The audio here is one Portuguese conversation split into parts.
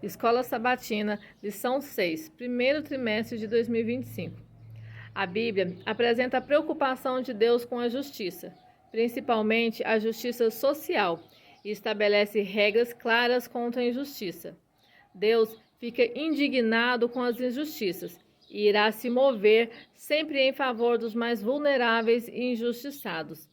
Escola Sabatina, lição 6, primeiro trimestre de 2025. A Bíblia apresenta a preocupação de Deus com a justiça, principalmente a justiça social, e estabelece regras claras contra a injustiça. Deus fica indignado com as injustiças e irá se mover sempre em favor dos mais vulneráveis e injustiçados.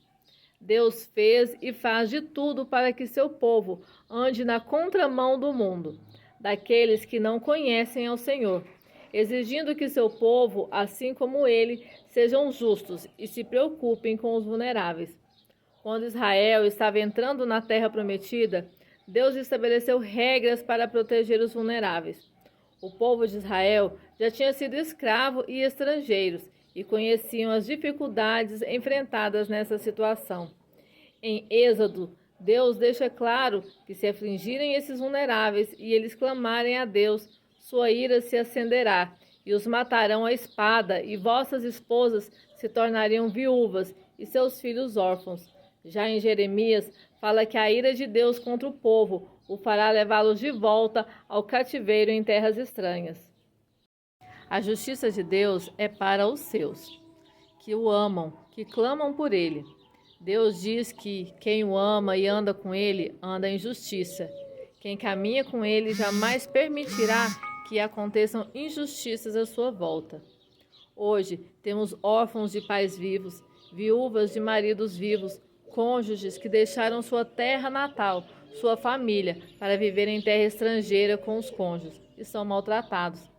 Deus fez e faz de tudo para que seu povo ande na contramão do mundo, daqueles que não conhecem ao Senhor, exigindo que seu povo, assim como ele, sejam justos e se preocupem com os vulneráveis. Quando Israel estava entrando na terra prometida, Deus estabeleceu regras para proteger os vulneráveis. O povo de Israel já tinha sido escravo e estrangeiros e conheciam as dificuldades enfrentadas nessa situação. Em Êxodo, Deus deixa claro que se afligirem esses vulneráveis e eles clamarem a Deus, sua ira se acenderá e os matarão à espada, e vossas esposas se tornariam viúvas e seus filhos órfãos. Já em Jeremias, fala que a ira de Deus contra o povo o fará levá-los de volta ao cativeiro em terras estranhas. A justiça de Deus é para os seus, que o amam, que clamam por ele. Deus diz que quem o ama e anda com ele, anda em justiça. Quem caminha com ele jamais permitirá que aconteçam injustiças à sua volta. Hoje temos órfãos de pais vivos, viúvas de maridos vivos, cônjuges que deixaram sua terra natal, sua família, para viver em terra estrangeira com os cônjuges e são maltratados.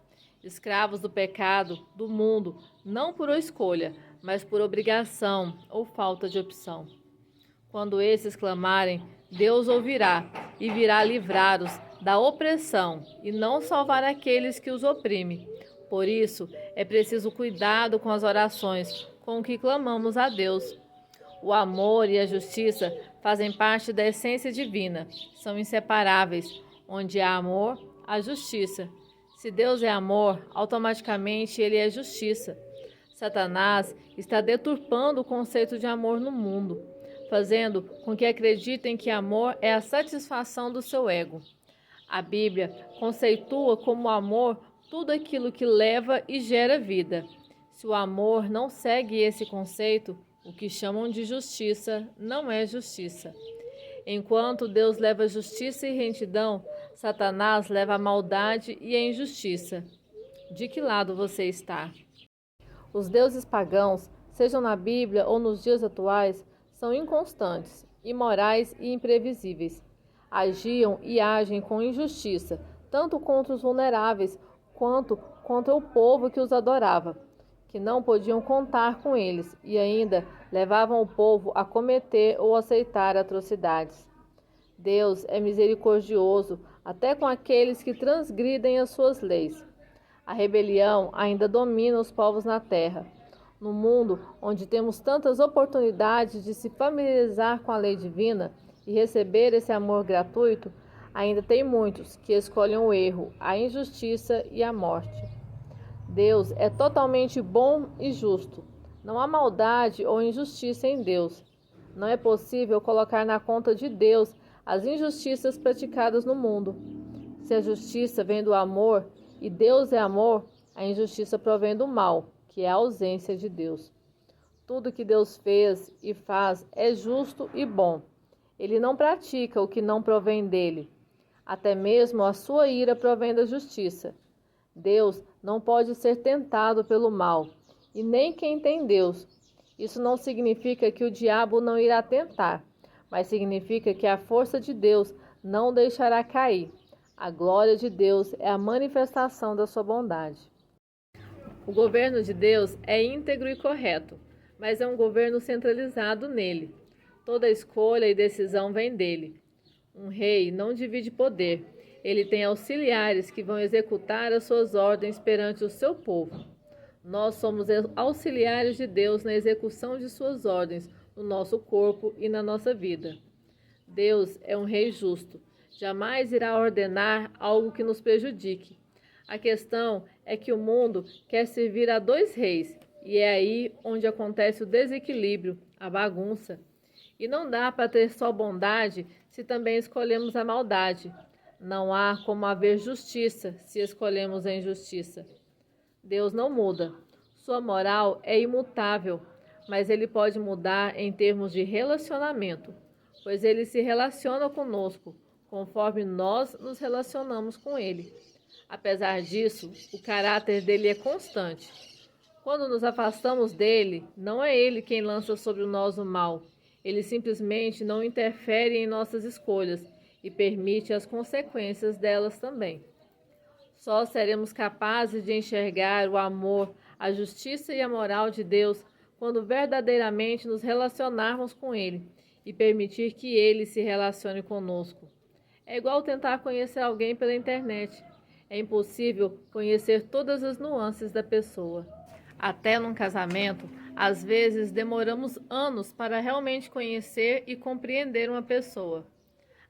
Escravos do pecado, do mundo, não por escolha, mas por obrigação ou falta de opção. Quando esses clamarem, Deus ouvirá e virá livrá-los da opressão e não salvar aqueles que os oprimem. Por isso, é preciso cuidado com as orações com que clamamos a Deus. O amor e a justiça fazem parte da essência divina, são inseparáveis. Onde há amor, há justiça. Se Deus é amor, automaticamente ele é justiça. Satanás está deturpando o conceito de amor no mundo, fazendo com que acreditem que amor é a satisfação do seu ego. A Bíblia conceitua como amor tudo aquilo que leva e gera vida. Se o amor não segue esse conceito, o que chamam de justiça não é justiça. Enquanto Deus leva justiça e retidão, Satanás leva a maldade e a injustiça. De que lado você está? Os deuses pagãos, sejam na Bíblia ou nos dias atuais, são inconstantes, imorais e imprevisíveis. Agiam e agem com injustiça, tanto contra os vulneráveis quanto contra o povo que os adorava, que não podiam contar com eles, e ainda levavam o povo a cometer ou aceitar atrocidades. Deus é misericordioso até com aqueles que transgridem as suas leis. A rebelião ainda domina os povos na terra. No mundo onde temos tantas oportunidades de se familiarizar com a lei divina e receber esse amor gratuito, ainda tem muitos que escolhem o erro, a injustiça e a morte. Deus é totalmente bom e justo. Não há maldade ou injustiça em Deus. Não é possível colocar na conta de Deus as injustiças praticadas no mundo. Se a justiça vem do amor e Deus é amor, a injustiça provém do mal, que é a ausência de Deus. Tudo que Deus fez e faz é justo e bom. Ele não pratica o que não provém dele. Até mesmo a sua ira provém da justiça. Deus não pode ser tentado pelo mal, e nem quem tem Deus. Isso não significa que o diabo não irá tentar, mas significa que a força de Deus não deixará cair. A glória de Deus é a manifestação da sua bondade. O governo de Deus é íntegro e correto, mas é um governo centralizado nele. Toda escolha e decisão vem dele. Um rei não divide poder. Ele tem auxiliares que vão executar as suas ordens perante o seu povo. Nós somos auxiliares de Deus na execução de suas ordens no nosso corpo e na nossa vida. Deus é um rei justo. Jamais irá ordenar algo que nos prejudique. A questão é que o mundo quer servir a dois reis, e é aí onde acontece o desequilíbrio, a bagunça. E não dá para ter só bondade se também escolhemos a maldade. Não há como haver justiça se escolhemos a injustiça. Deus não muda. Sua moral é imutável, mas ele pode mudar em termos de relacionamento, pois ele se relaciona conosco conforme nós nos relacionamos com ele. Apesar disso, o caráter dele é constante. Quando nos afastamos dele, não é ele quem lança sobre nós o mal. Ele simplesmente não interfere em nossas escolhas e permite as consequências delas também. Só seremos capazes de enxergar o amor, a justiça e a moral de Deus quando verdadeiramente nos relacionarmos com Ele e permitir que Ele se relacione conosco. É igual tentar conhecer alguém pela internet. É impossível conhecer todas as nuances da pessoa. Até num casamento, às vezes demoramos anos para realmente conhecer e compreender uma pessoa.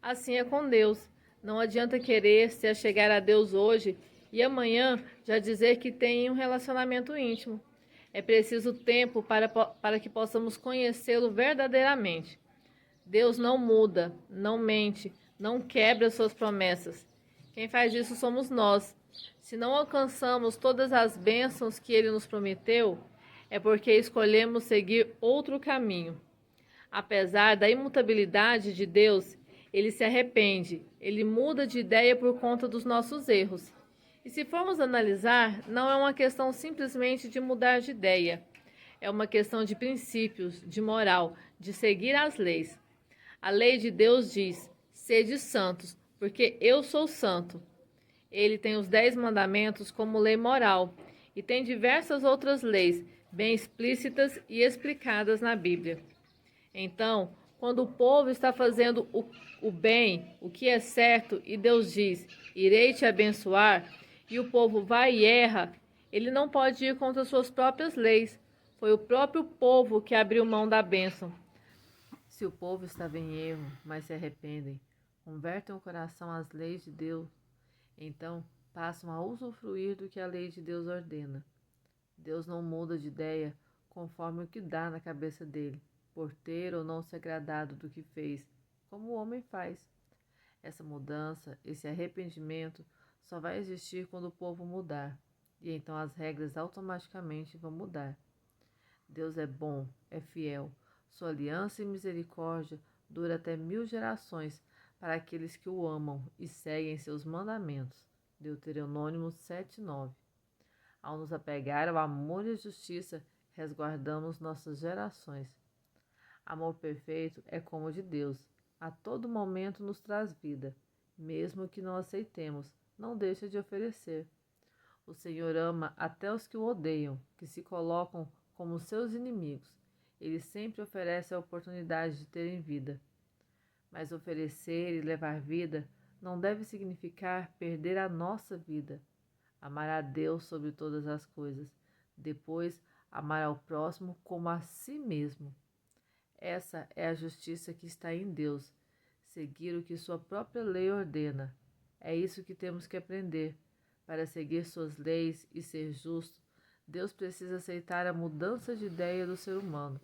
Assim é com Deus. Não adianta querer se achegar a Deus hoje e amanhã já dizer que tem um relacionamento íntimo. É preciso tempo para que possamos conhecê-lo verdadeiramente. Deus não muda, não mente, não quebra suas promessas. Quem faz isso somos nós. Se não alcançamos todas as bênçãos que Ele nos prometeu, é porque escolhemos seguir outro caminho. Apesar da imutabilidade de Deus, Ele se arrepende, Ele muda de ideia por conta dos nossos erros. E se formos analisar, não é uma questão simplesmente de mudar de ideia. É uma questão de princípios, de moral, de seguir as leis. A lei de Deus diz: sede santos, porque eu sou santo. Ele tem os 10 mandamentos como lei moral e tem diversas outras leis, bem explícitas e explicadas na Bíblia. Então, quando o povo está fazendo o bem, o que é certo, e Deus diz: irei te abençoar, e o povo vai e erra, ele não pode ir contra suas próprias leis. Foi o próprio povo que abriu mão da bênção. Se o povo estava em erro, mas se arrependem, convertem o coração às leis de Deus, então passam a usufruir do que a lei de Deus ordena. Deus não muda de ideia conforme o que dá na cabeça dele, por ter ou não se agradado do que fez, como o homem faz. Essa mudança, esse arrependimento, só vai existir quando o povo mudar, e então as regras automaticamente vão mudar. Deus é bom, é fiel, sua aliança e misericórdia dura até 1000 gerações para aqueles que o amam e seguem seus mandamentos. Deuteronômio 7:9. Ao nos apegar ao amor e à justiça, resguardamos nossas gerações. Amor perfeito é como o de Deus. A todo momento nos traz vida. Mesmo que não aceitemos, não deixa de oferecer. O Senhor ama até os que o odeiam, que se colocam como seus inimigos. Ele sempre oferece a oportunidade de terem vida. Mas oferecer e levar vida não deve significar perder a nossa vida. Amar a Deus sobre todas as coisas. Depois, amar ao próximo como a si mesmo. Essa é a justiça que está em Deus. Seguir o que sua própria lei ordena. É isso que temos que aprender. Para seguir suas leis e ser justo, Deus precisa aceitar a mudança de ideia do ser humano,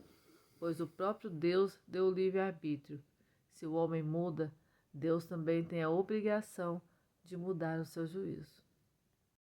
pois o próprio Deus deu o livre-arbítrio. Se o homem muda, Deus também tem a obrigação de mudar o seu juízo.